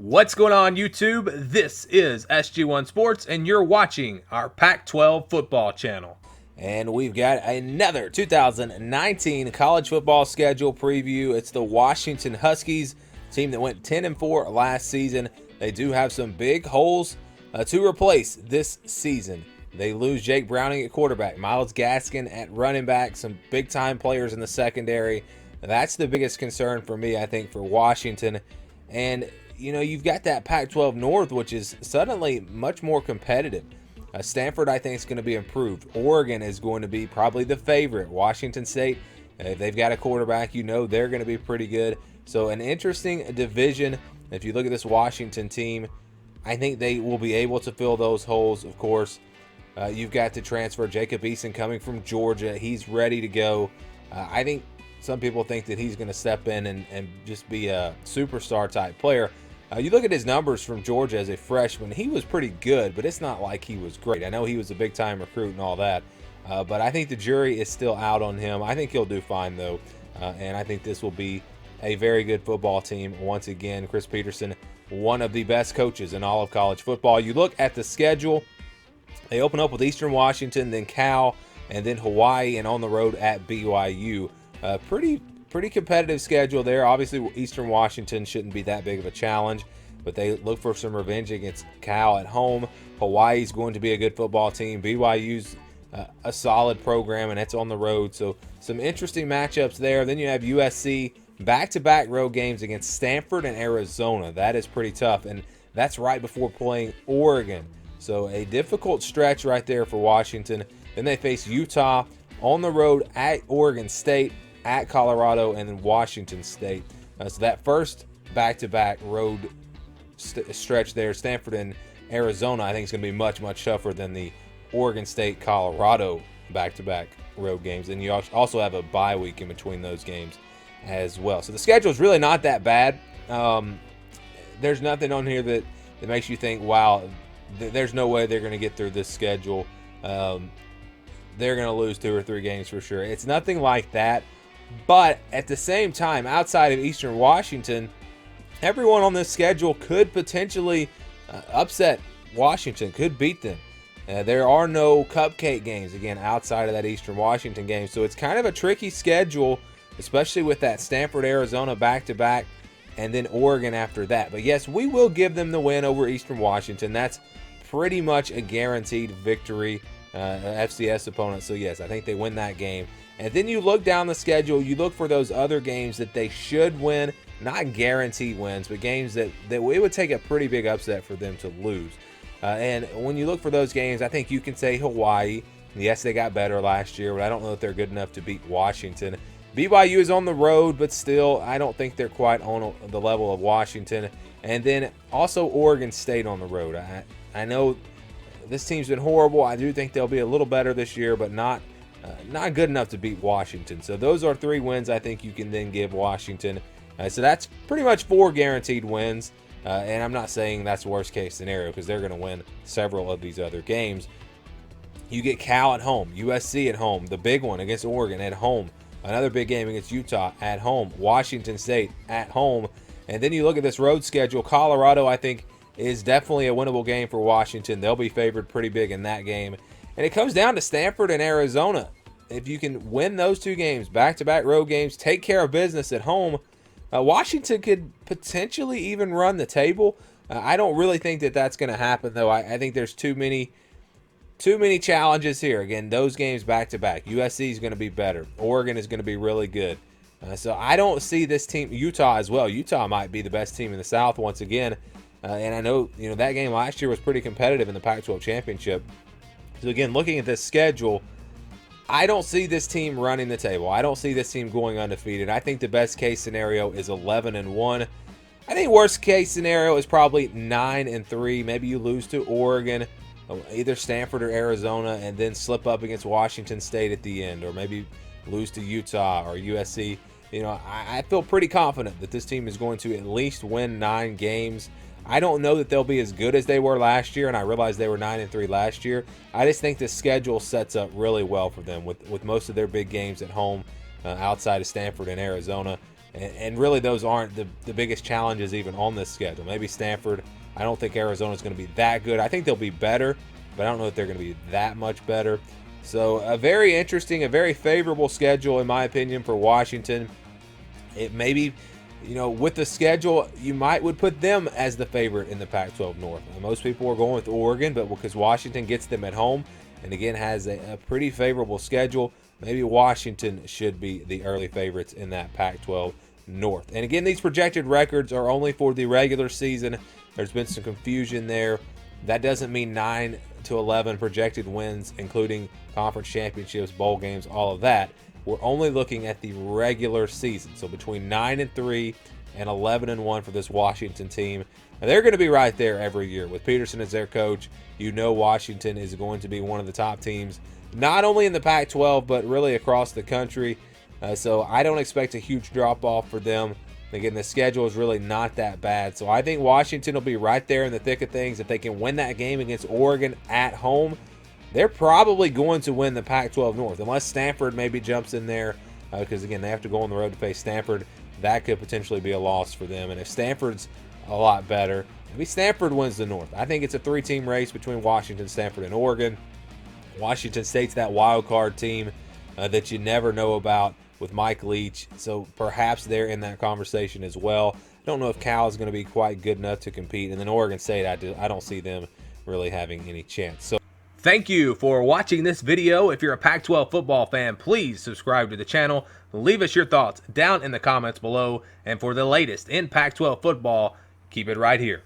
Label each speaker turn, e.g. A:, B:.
A: What's going on, YouTube? This is SG1 Sports, and you're watching our Pac-12 football channel.
B: And we've got another 2019 college football schedule preview. It's the Washington Huskies, team that went 10-4 last season. They do have some big holes to replace this season. They lose Jake Browning at quarterback, Myles Gaskin at running back, some big-time players in the secondary. That's the biggest concern for me, I think, for Washington. And, you know, you've got that Pac-12 North, which is suddenly much more competitive. Stanford, I think, is going to be improved. Oregon is going to be probably the favorite. Washington State, if they've got a quarterback, you know they're going to be pretty good. So an interesting division. If you look at this Washington team, I think they will be able to fill those holes, of course. You've got to transfer Jacob Eason coming from Georgia. He's ready to go. I think some people think that he's going to step in and just be a superstar type player. You look at his numbers from Georgia as a freshman, he was pretty good, but it's not like he was great. I know he was a big-time recruit and all that, but I think the jury is still out on him. I think he'll do fine, though, and I think this will be a very good football team. Once again, Chris Peterson, one of the best coaches in all of college football. You look at the schedule, they open up with Eastern Washington, then Cal, and then Hawaii, and on the road at BYU. Pretty competitive schedule there. Obviously, Eastern Washington shouldn't be that big of a challenge, but they look for some revenge against Cal at home. Hawaii's going to be a good football team. BYU's a solid program, and it's on the road. So some interesting matchups there. Then you have USC, back-to-back road games against Stanford and Arizona. That is pretty tough, and that's right before playing Oregon. So a difficult stretch right there for Washington. Then they face Utah on the road at Oregon State, at Colorado, and then Washington State. So that first back-to-back road stretch there, Stanford and Arizona, I think is going to be much, much tougher than the Oregon State, Colorado back-to-back road games. And you also have a bye week in between those games as well. So the schedule is really not that bad. There's nothing on here that makes you think, wow, there's no way they're going to get through this schedule. They're going to lose 2 or 3 games for sure. It's nothing like that. But at the same time, outside of Eastern Washington, everyone on this schedule could potentially upset Washington, could beat them. There are no cupcake games, again, outside of that Eastern Washington game. So it's kind of a tricky schedule, especially with that Stanford-Arizona back-to-back and then Oregon after that. But yes, we will give them the win over Eastern Washington. That's pretty much a guaranteed victory, FCS opponent. So yes, I think they win that game. And then you look down the schedule, you look for those other games that they should win, not guaranteed wins, but games that it would take a pretty big upset for them to lose. And when you look for those games, I think you can say Hawaii. Yes, they got better last year, but I don't know if they're good enough to beat Washington. BYU is on the road, but still, I don't think they're quite on the level of Washington. And then also Oregon State on the road. I know this team's been horrible. I do think they'll be a little better this year, but not good enough to beat Washington. So those are 3 wins I think you can then give Washington. So that's pretty much 4 guaranteed wins. And I'm not saying that's worst case scenario because they're going to win several of these other games. You get Cal at home, USC at home, the big one against Oregon at home, another big game against Utah at home, Washington State at home. And then you look at this road schedule. Colorado, I think, is definitely a winnable game for Washington. They'll be favored pretty big in that game. And it comes down to Stanford and Arizona. If you can win those 2 games, back-to-back road games, take care of business at home, Washington could potentially even run the table. I don't really think that that's going to happen, though. I think there's too many challenges here. Again, those games back-to-back. USC is going to be better. Oregon is going to be really good. So I don't see this team. Utah as well. Utah might be the best team in the South once again. And I know that game last year was pretty competitive in the Pac-12 championship. So again, looking at this schedule, I don't see this team running the table. I don't see this team going undefeated. I think the best case scenario is 11-1. I think worst case scenario is probably 9-3. Maybe you lose to Oregon, either Stanford or Arizona, and then slip up against Washington State at the end, or maybe lose to Utah or USC. I feel pretty confident that this team is going to at least win 9 games. I don't know that they'll be as good as they were last year, and I realize they were 9-3 last year. I just think the schedule sets up really well for them with most of their big games at home outside of Stanford and Arizona. And really, those aren't the biggest challenges even on this schedule. Maybe Stanford. I don't think Arizona's going to be that good. I think they'll be better, but I don't know if they're going to be that much better. So a very interesting, a very favorable schedule, in my opinion, for Washington. It maybe, with the schedule, you would put them as the favorite in the Pac-12 North. Most people are going with Oregon, but because Washington gets them at home and again has a pretty favorable schedule, maybe Washington should be the early favorites in that Pac-12 North. And again, these projected records are only for the regular season. There's been some confusion there. That doesn't mean 9 to 11 projected wins, including conference championships, bowl games, all of that. We're only looking at the regular season. So between 9-3 and 11-1 for this Washington team. And they're going to be right there every year. With Peterson as their coach, Washington is going to be one of the top teams, not only in the Pac-12, but really across the country. So I don't expect a huge drop-off for them. Again, the schedule is really not that bad. So I think Washington will be right there in the thick of things. If they can win that game against Oregon at home, they're probably going to win the Pac-12 North, unless Stanford maybe jumps in there, because, again, they have to go on the road to face Stanford. That could potentially be a loss for them. And if Stanford's a lot better, maybe Stanford wins the North. I think it's a 3-team race between Washington, Stanford, and Oregon. Washington State's that wild card team that you never know about with Mike Leach, so perhaps they're in that conversation as well. I don't know if Cal is going to be quite good enough to compete, and then Oregon State, I don't see them really having any chance. So,
A: thank you for watching this video. If you're a Pac-12 football fan, please subscribe to the channel. Leave us your thoughts down in the comments below, and for the latest in Pac-12 football, keep it right here.